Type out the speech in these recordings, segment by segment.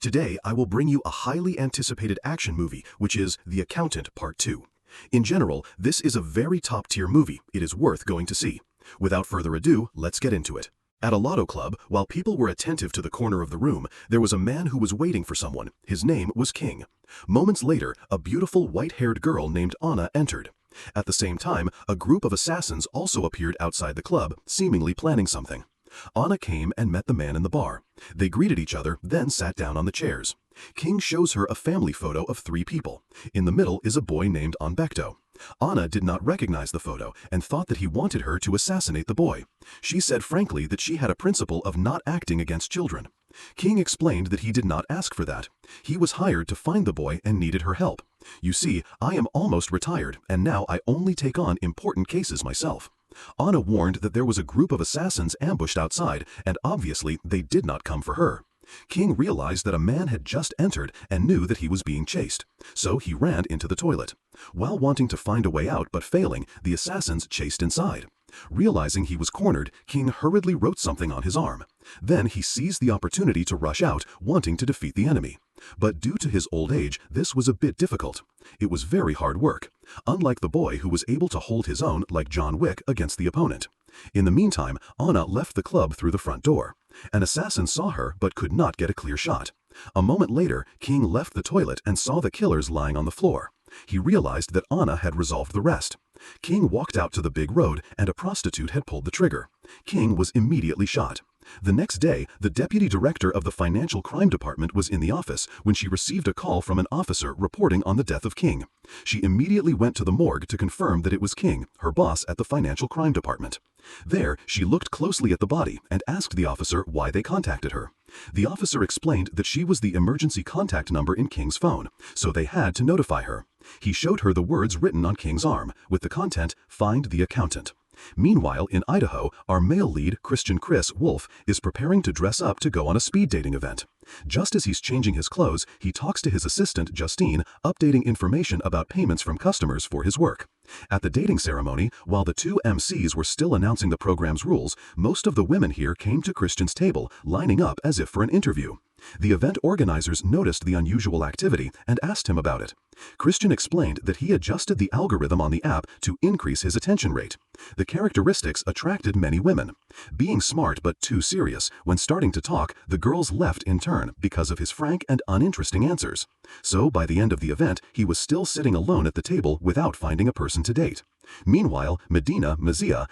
Today, I will bring you a highly anticipated action movie, which is The Accountant Part 2. In general, this is a very top-tier movie. It is worth going to see. Without further ado, let's get into it. At a lotto club, while people were attentive to the corner of the room, there was a man who was waiting for someone. His name was King. Moments later, a beautiful white-haired girl named Anna entered. At the same time, a group of assassins also appeared outside the club, seemingly planning something. Anna came and met the man in the bar. They greeted each other, then sat down on the chairs. King shows her a family photo of 3 people. In the middle is a boy named Anbecto. Anna did not recognize the photo and thought that he wanted her to assassinate the boy. She said frankly that she had a principle of not acting against children. King explained that he did not ask for that. He was hired to find the boy and needed her help. You see, I am almost retired, and now I only take on important cases myself. Anna warned that there was a group of assassins ambushed outside, and obviously they did not come for her. King realized that a man had just entered and knew that he was being chased, so he ran into the toilet. While wanting to find a way out but failing, the assassins chased inside. Realizing he was cornered, King hurriedly wrote something on his arm. Then he seized the opportunity to rush out, wanting to defeat the enemy. But due to his old age, this was a bit difficult. It was very hard work, unlike the boy who was able to hold his own like John Wick against the opponent. In the meantime, Anna left the club through the front door. An assassin saw her but could not get a clear shot. A moment later, King left the toilet and saw the killers lying on the floor. He realized that Anna had resolved the rest. King walked out to the big road and a prostitute had pulled the trigger. King was immediately shot. The next day, the deputy director of the financial crime department was in the office when she received a call from an officer reporting on the death of King. She immediately went to the morgue to confirm that it was King, her boss at the financial crime department. There, she looked closely at the body and asked the officer why they contacted her. The officer explained that she was the emergency contact number in King's phone, so they had to notify her. He showed her the words written on King's arm, with the content, "Find the accountant." Meanwhile, in Idaho, our male lead, Christian Wolff, is preparing to dress up to go on a speed dating event. Just as he's changing his clothes, he talks to his assistant, Justine, updating information about payments from customers for his work. At the dating ceremony, while the 2 MCs were still announcing the program's rules, most of the women here came to Christian's table, lining up as if for an interview. The event organizers noticed the unusual activity and asked him about it. Christian explained that he adjusted the algorithm on the app to increase his attention rate. The characteristics attracted many women. Being smart but too serious, when starting to talk, the girls left in turn because of his frank and uninteresting answers. So by the end of the event, he was still sitting alone at the table without finding a person to date. Meanwhile, Medina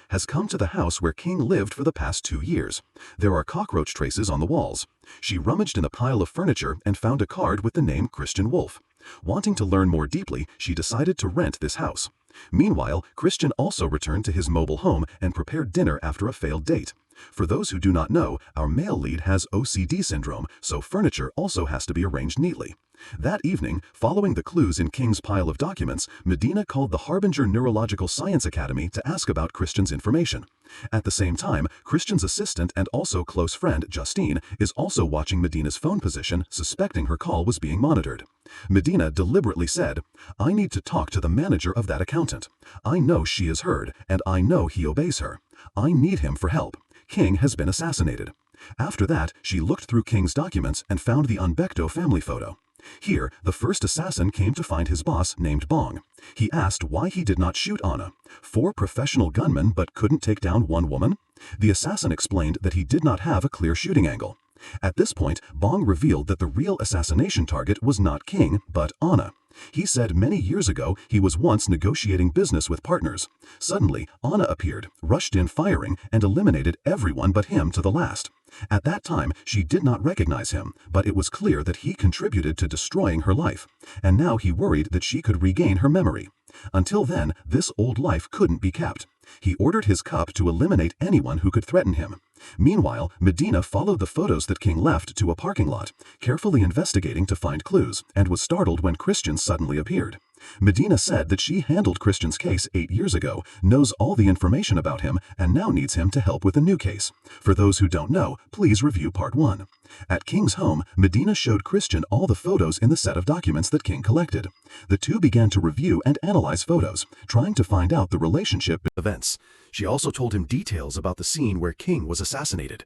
has come to the house where King lived for the past 2 years. There are cockroach traces on the walls. She rummaged in a pile of furniture and found a card with the name Christian Wolff. Wanting to learn more deeply, she decided to rent this house. Meanwhile, Christian also returned to his mobile home and prepared dinner after a failed date. For those who do not know, our male lead has OCD syndrome, so furniture also has to be arranged neatly. That evening, following the clues in King's pile of documents, Medina called the Harbinger Neurological Science Academy to ask about Christian's information. At the same time, Christian's assistant and also close friend, Justine, is also watching Medina's phone position, suspecting her call was being monitored. Medina deliberately said, "I need to talk to the manager of that accountant. I know she is heard, and I know he obeys her. I need him for help. King has been assassinated." After that, she looked through King's documents and found the Anbecto family photo. Here, the first assassin came to find his boss named Bong. He asked why he did not shoot Anna. 4 professional gunmen but couldn't take down 1 woman? The assassin explained that he did not have a clear shooting angle. At this point, Bong revealed that the real assassination target was not King, but Anna. He said many years ago he was once negotiating business with partners. Suddenly, Anna appeared, rushed in firing, and eliminated everyone but him to the last. At that time, she did not recognize him, but it was clear that he contributed to destroying her life, and now he worried that she could regain her memory. Until then, this old life couldn't be kept. He ordered his cup to eliminate anyone who could threaten him. Meanwhile, Medina followed the photos that King left to a parking lot, carefully investigating to find clues, and was startled when Christian suddenly appeared. Medina said that she handled Christian's case 8 years ago, knows all the information about him, and now needs him to help with a new case. For those who don't know, please review Part 1. At King's home, Medina showed Christian all the photos in the set of documents that King collected. The two began to review and analyze photos, trying to find out the relationship events. She also told him details about the scene where King was assassinated.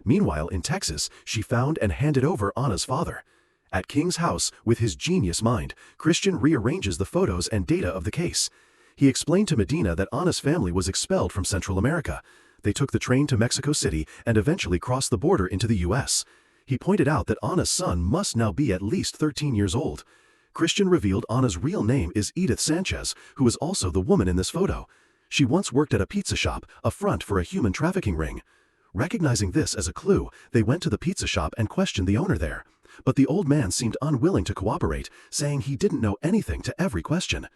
Meanwhile, in Texas, she found and handed over Anna's father. At King's house, with his genius mind, Christian rearranges the photos and data of the case. He explained to Medina that Anna's family was expelled from Central America. They took the train to Mexico City and eventually crossed the border into the U.S. He pointed out that Anna's son must now be at least 13 years old. Christian revealed Anna's real name is Edith Sanchez, who is also the woman in this photo. She once worked at a pizza shop, a front for a human trafficking ring. Recognizing this as a clue, they went to the pizza shop and questioned the owner there. But the old man seemed unwilling to cooperate, saying he didn't know anything to every question.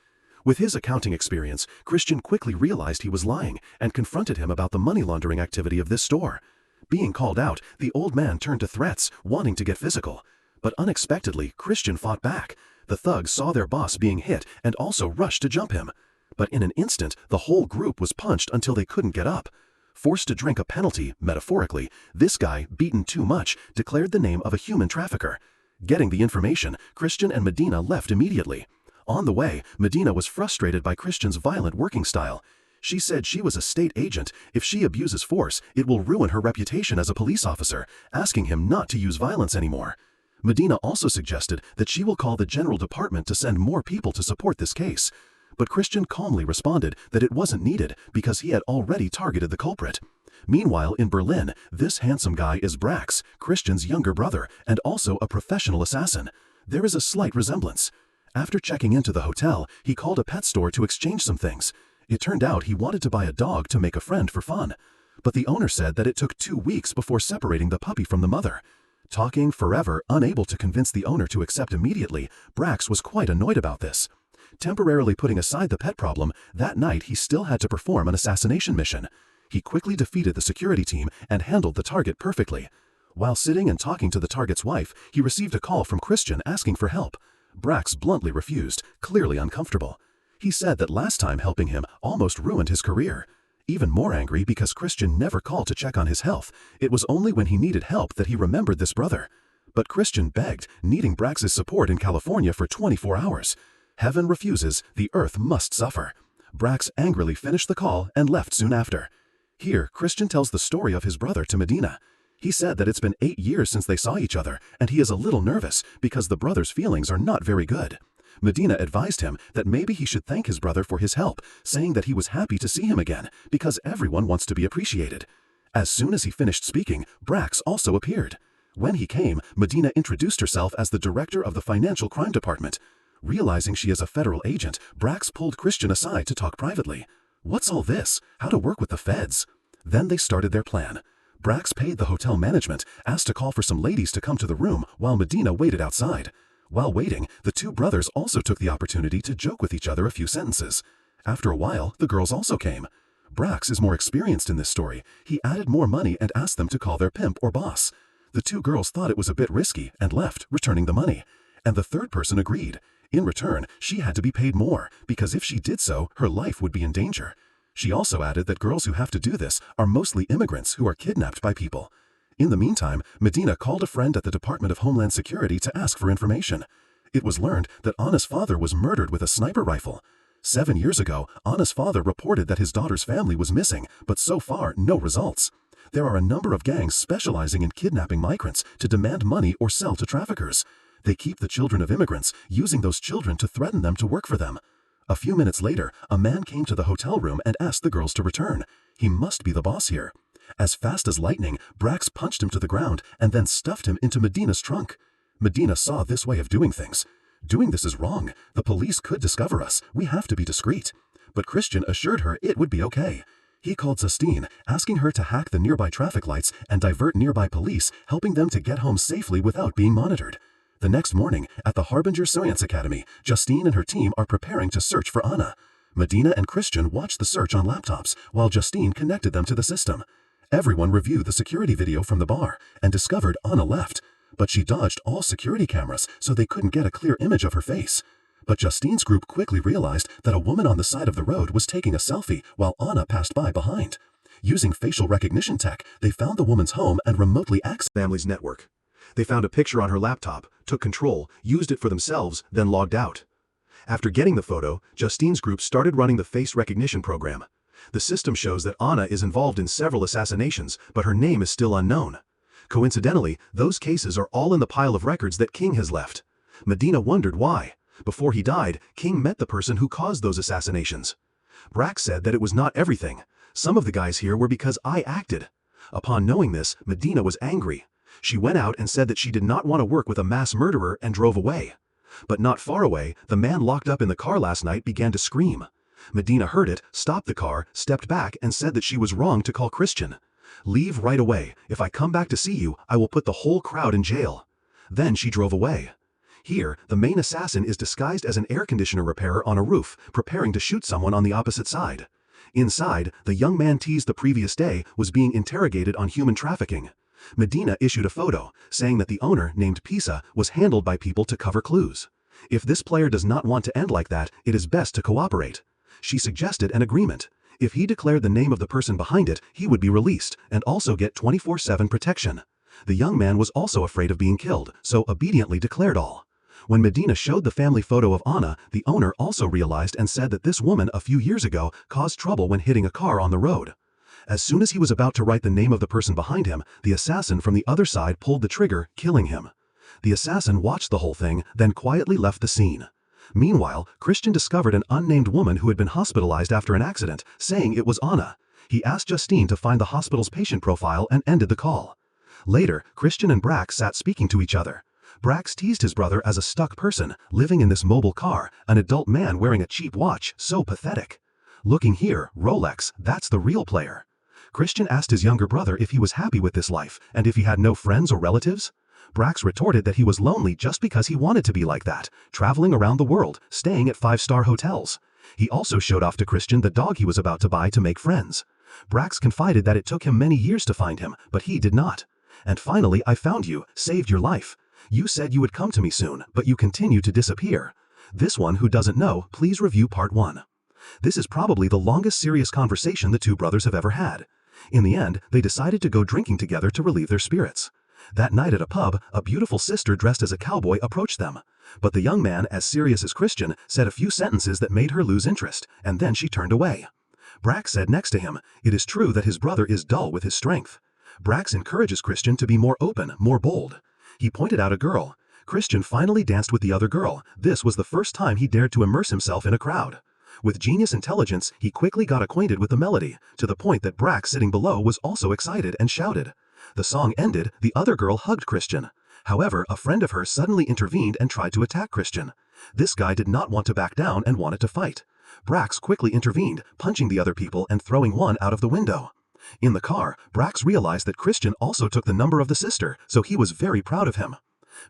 With his accounting experience, Christian quickly realized he was lying and confronted him about the money laundering activity of this store. Being called out, the old man turned to threats, wanting to get physical. But unexpectedly, Christian fought back. The thugs saw their boss being hit and also rushed to jump him. But in an instant, the whole group was punched until they couldn't get up. Forced to drink a penalty, metaphorically, this guy, beaten too much, declared the name of a human trafficker. Getting the information, Christian and Medina left immediately. On the way, Medina was frustrated by Christian's violent working style. She said she was a state agent. If she abuses force, it will ruin her reputation as a police officer, asking him not to use violence anymore. Medina also suggested that she will call the General Department to send more people to support this case. But Christian calmly responded that it wasn't needed because he had already targeted the culprit. Meanwhile, in Berlin, this handsome guy is Brax, Christian's younger brother, and also a professional assassin. There is a slight resemblance. After checking into the hotel, he called a pet store to exchange some things. It turned out he wanted to buy a dog to make a friend for fun. But the owner said that it took 2 weeks before separating the puppy from the mother. Talking forever, unable to convince the owner to accept immediately, Brax was quite annoyed about this. Temporarily putting aside the pet problem, that night he still had to perform an assassination mission. He quickly defeated the security team and handled the target perfectly. While sitting and talking to the target's wife, he received a call from Christian asking for help. Brax bluntly refused, clearly uncomfortable. He said that last time helping him almost ruined his career. Even more angry because Christian never called to check on his health. It was only when he needed help that he remembered this brother. But Christian begged, needing Brax's support in California for 24 hours. Heaven refuses, the earth must suffer. Brax angrily finished the call and left soon after. Here, Christian tells the story of his brother to Medina. He said that it's been 8 years since they saw each other, and he is a little nervous because the brother's feelings are not very good. Medina advised him that maybe he should thank his brother for his help, saying that he was happy to see him again, because everyone wants to be appreciated. As soon as he finished speaking, Brax also appeared. When he came, Medina introduced herself as the director of the Financial Crime Department. Realizing she is a federal agent, Brax pulled Christian aside to talk privately. What's all this? How to work with the feds? Then they started their plan. Brax paid the hotel management, asked to call for some ladies to come to the room while Medina waited outside. While waiting, the two brothers also took the opportunity to joke with each other a few sentences. After a while, the girls also came. Brax is more experienced in this story. He added more money and asked them to call their pimp or boss. The two girls thought it was a bit risky and left, returning the money. And the third person agreed. In return, she had to be paid more, because if she did so, her life would be in danger. She also added that girls who have to do this are mostly immigrants who are kidnapped by people. In the meantime, Medina called a friend at the Department of Homeland Security to ask for information. It was learned that Anna's father was murdered with a sniper rifle. 7 years ago, Anna's father reported that his daughter's family was missing, but so far, no results. There are a number of gangs specializing in kidnapping migrants to demand money or sell to traffickers. They keep the children of immigrants, using those children to threaten them to work for them. A few minutes later, a man came to the hotel room and asked the girls to return. He must be the boss here. As fast as lightning, Brax punched him to the ground and then stuffed him into Medina's trunk. Medina saw this way of doing things. Doing this is wrong. The police could discover us. We have to be discreet. But Christian assured her it would be okay. He called Justine, asking her to hack the nearby traffic lights and divert nearby police, helping them to get home safely without being monitored. The next morning, at the Harbinger Science Academy, Justine and her team are preparing to search for Anna. Medina and Christian watched the search on laptops, while Justine connected them to the system. Everyone reviewed the security video from the bar and discovered Anna left, but she dodged all security cameras so they couldn't get a clear image of her face. But Justine's group quickly realized that a woman on the side of the road was taking a selfie while Anna passed by behind. Using facial recognition tech, they found the woman's home and remotely accessed the family's network. They found a picture on her laptop, took control, used it for themselves, then logged out. After getting the photo, Justine's group started running the face recognition program. The system shows that Anna is involved in several assassinations, but her name is still unknown. Coincidentally, those cases are all in the pile of records that King has left. Medina wondered why. Before he died, King met the person who caused those assassinations. Brax said that it was not everything. Some of the guys here were because I acted. Upon knowing this, Medina was angry. She went out and said that she did not want to work with a mass murderer and drove away. But not far away, the man locked up in the car last night began to scream. Medina heard it, stopped the car, stepped back and said that she was wrong to call Christian. "Leave right away. If I come back to see you, I will put the whole crowd in jail." Then she drove away. Here, the main assassin is disguised as an air conditioner repairer on a roof, preparing to shoot someone on the opposite side. Inside, the young man teased the previous day was being interrogated on human trafficking. Medina issued a photo, saying that the owner, named Pisa, was handled by people to cover clues. If this player does not want to end like that, it is best to cooperate. She suggested an agreement. If he declared the name of the person behind it, he would be released, and also get 24/7 protection. The young man was also afraid of being killed, so obediently declared all. When Medina showed the family photo of Anna, the owner also realized and said that this woman a few years ago caused trouble when hitting a car on the road. As soon as he was about to write the name of the person behind him, the assassin from the other side pulled the trigger, killing him. The assassin watched the whole thing, then quietly left the scene. Meanwhile, Christian discovered an unnamed woman who had been hospitalized after an accident, saying it was Anna. He asked Justine to find the hospital's patient profile and ended the call. Later, Christian and Brax sat speaking to each other. Brax teased his brother as a stuck person, living in this mobile car, an adult man wearing a cheap watch, so pathetic. Looking here, Rolex, that's the real player. Christian asked his younger brother if he was happy with this life, and if he had no friends or relatives. Brax retorted that he was lonely just because he wanted to be like that, traveling around the world, staying at 5-star hotels. He also showed off to Christian the dog he was about to buy to make friends. Brax confided that it took him many years to find him, but he did not. "And finally I found you, saved your life. You said you would come to me soon, but you continue to disappear." This one who doesn't know, please review part 1. This is probably the longest serious conversation the two brothers have ever had. In the end, they decided to go drinking together to relieve their spirits. That night at a pub, a beautiful sister dressed as a cowboy approached them. But the young man, as serious as Christian, said a few sentences that made her lose interest, and then she turned away. Brax said next to him, "It is true that his brother is dull with his strength." Brax encourages Christian to be more open, more bold. He pointed out a girl. Christian finally danced with the other girl. This was the first time he dared to immerse himself in a crowd. With genius intelligence, he quickly got acquainted with the melody, to the point that Brax sitting below was also excited and shouted. The song ended, the other girl hugged Christian. However, a friend of hers suddenly intervened and tried to attack Christian. This guy did not want to back down and wanted to fight. Brax quickly intervened, punching the other people and throwing one out of the window. In the car, Brax realized that Christian also took the number of the sister, so he was very proud of him.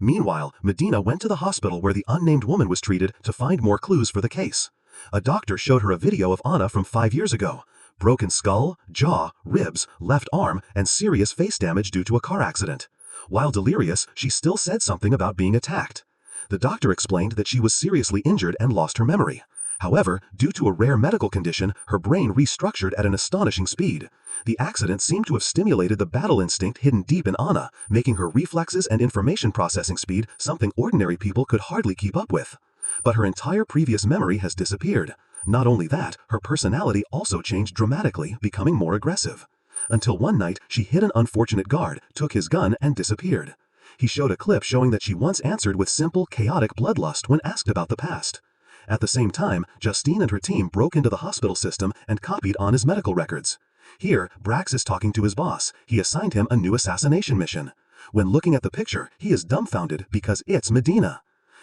Meanwhile, Medina went to the hospital where the unnamed woman was treated to find more clues for the case. A doctor showed her a video of Anna from 5 years ago. Broken skull, jaw, ribs, left arm, and serious face damage due to a car accident. While delirious, she still said something about being attacked. The doctor explained that she was seriously injured and lost her memory. However, due to a rare medical condition, her brain restructured at an astonishing speed. The accident seemed to have stimulated the battle instinct hidden deep in Anna, making her reflexes and information processing speed something ordinary people could hardly keep up with. But her entire previous memory has disappeared. Not only that, her personality also changed dramatically, becoming more aggressive. Until one night, she hit an unfortunate guard, took his gun, and disappeared. He showed a clip showing that she once answered with simple, chaotic bloodlust when asked about the past. At the same time, Justine and her team broke into the hospital system and copied Anna's medical records. Here, Brax is talking to his boss. He assigned him a new assassination mission. When looking at the picture, he is dumbfounded because it's Medina.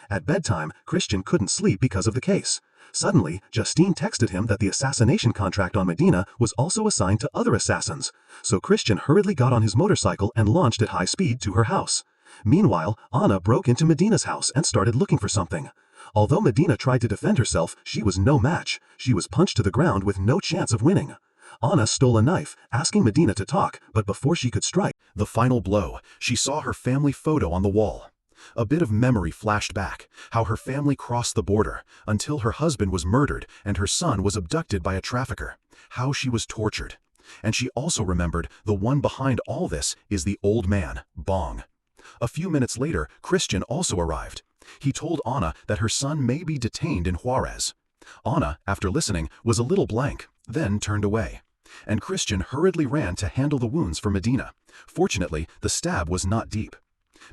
At bedtime, Christian couldn't sleep because of the case. Suddenly, Justine texted him that the assassination contract on Medina was also assigned to other assassins, so Christian hurriedly got on his motorcycle and launched at high speed to her house. Meanwhile, Anna broke into Medina's house and started looking for something. Although Medina tried to defend herself, she was no match. She was punched to the ground with no chance of winning. Anna stole a knife, asking Medina to talk, but before she could strike the final blow, she saw her family photo on the wall. A bit of memory flashed back, how her family crossed the border, until her husband was murdered and her son was abducted by a trafficker, how she was tortured. And she also remembered the one behind all this is the old man, Bong. A few minutes later, Christian also arrived. He told Anna that her son may be detained in Juarez. Anna, after listening, was a little blank, then turned away. and Christian hurriedly ran to handle the wounds for Medina. Fortunately, the stab was not deep.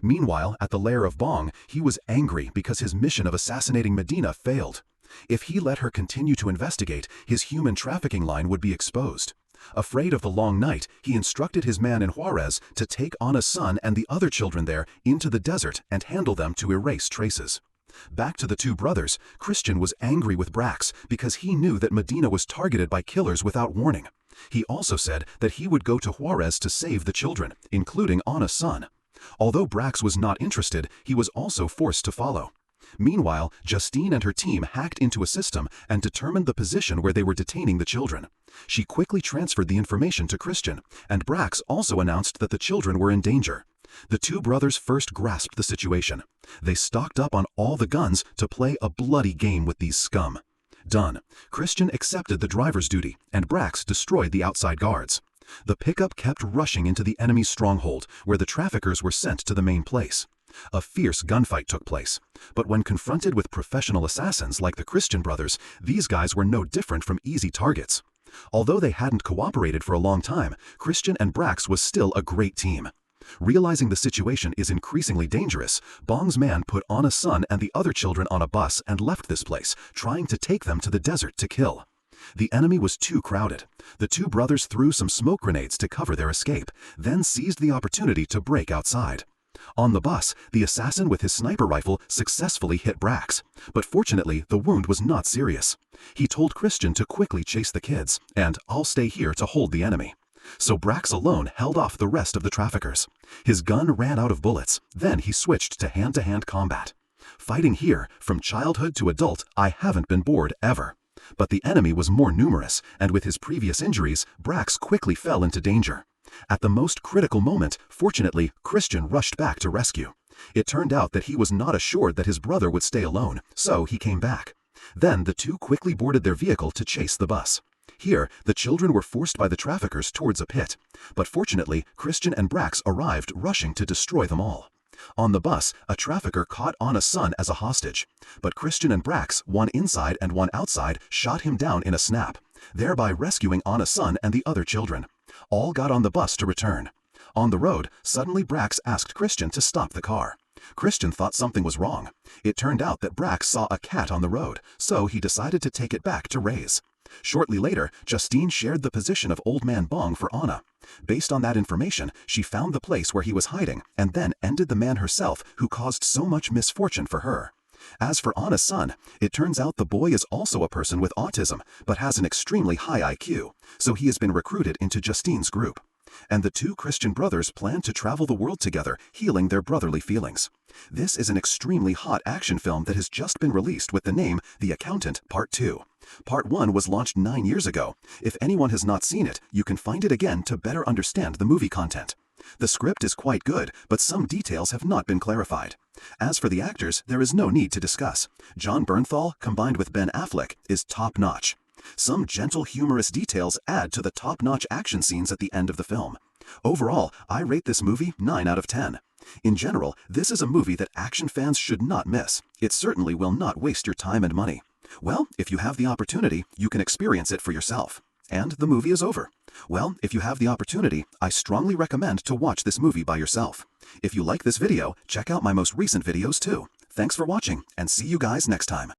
Meanwhile, at the lair of Bong, he was angry because his mission of assassinating Medina failed. If he let her continue to investigate, his human trafficking line would be exposed. Afraid of the long night, he instructed his man in Juarez to take Ana's son and the other children there into the desert and handle them to erase traces. Back to the two brothers, Christian was angry with Brax because he knew that Medina was targeted by killers without warning. He also said that he would go to Juarez to save the children, including Ana's son. Although Brax was not interested, he was also forced to follow. Meanwhile, Justine and her team hacked into a system and determined the position where they were detaining the children. She quickly transferred the information to Christian, and Brax also announced that the children were in danger. The two brothers first grasped the situation. They stocked up on all the guns to play a bloody game with these scum. Done. Christian accepted the driver's duty, and Brax destroyed the outside guards. The pickup kept rushing into the enemy's stronghold, where the traffickers were sent to the main place. A fierce gunfight took place, but when confronted with professional assassins like the Christian brothers, these guys were no different from easy targets. Although they hadn't cooperated for a long time, Christian and Brax was still a great team. Realizing the situation is increasingly dangerous, Bong's man put Ana's son and the other children on a bus and left this place, trying to take them to the desert to kill. The enemy was too crowded. The two brothers threw some smoke grenades to cover their escape, then seized the opportunity to break outside. On the bus, the assassin with his sniper rifle successfully hit Brax, but fortunately the wound was not serious. He told Christian to quickly chase the kids, and "I'll stay here to hold the enemy." So Brax alone held off the rest of the traffickers. His gun ran out of bullets, then he switched to hand-to-hand combat. Fighting here, from childhood to adult, I haven't been bored ever. But the enemy was more numerous, and with his previous injuries, Brax quickly fell into danger. At the most critical moment, fortunately, Christian rushed back to rescue. It turned out that he was not assured that his brother would stay alone, so he came back. Then the two quickly boarded their vehicle to chase the bus. Here, the children were forced by the traffickers towards a pit, but fortunately, Christian and Brax arrived rushing to destroy them all. On the bus, a trafficker caught Ana's son as a hostage, but Christian and Brax, one inside and one outside, shot him down in a snap, thereby rescuing Ana's son and the other children. All got on the bus to return. On the road, suddenly Brax asked Christian to stop the car. Christian thought something was wrong. It turned out that Brax saw a cat on the road, so he decided to take it back to raise. Shortly later, Justine shared the position of Old Man Bong for Ana. Based on that information, she found the place where he was hiding and then ended the man herself who caused so much misfortune for her. As for Ana's son, it turns out the boy is also a person with autism, but has an extremely high IQ, so he has been recruited into Justine's group. And the two Christian brothers plan to travel the world together, healing their brotherly feelings. This is an extremely hot action film that has just been released with the name The Accountant Part 2. Part 1 was launched 9 years ago. If anyone has not seen it, you can find it again to better understand the movie content. The script is quite good, but some details have not been clarified. As for the actors, there is no need to discuss. Jon Bernthal, combined with Ben Affleck, is top-notch. Some gentle, humorous details add to the top-notch action scenes at the end of the film. Overall, I rate this movie 9 out of 10. In general, this is a movie that action fans should not miss. It certainly will not waste your time and money. Well, if you have the opportunity, you can experience it for yourself. And the movie is over. Well, if you have the opportunity, I strongly recommend to watch this movie by yourself. If you like this video, check out my most recent videos too. Thanks for watching, and see you guys next time.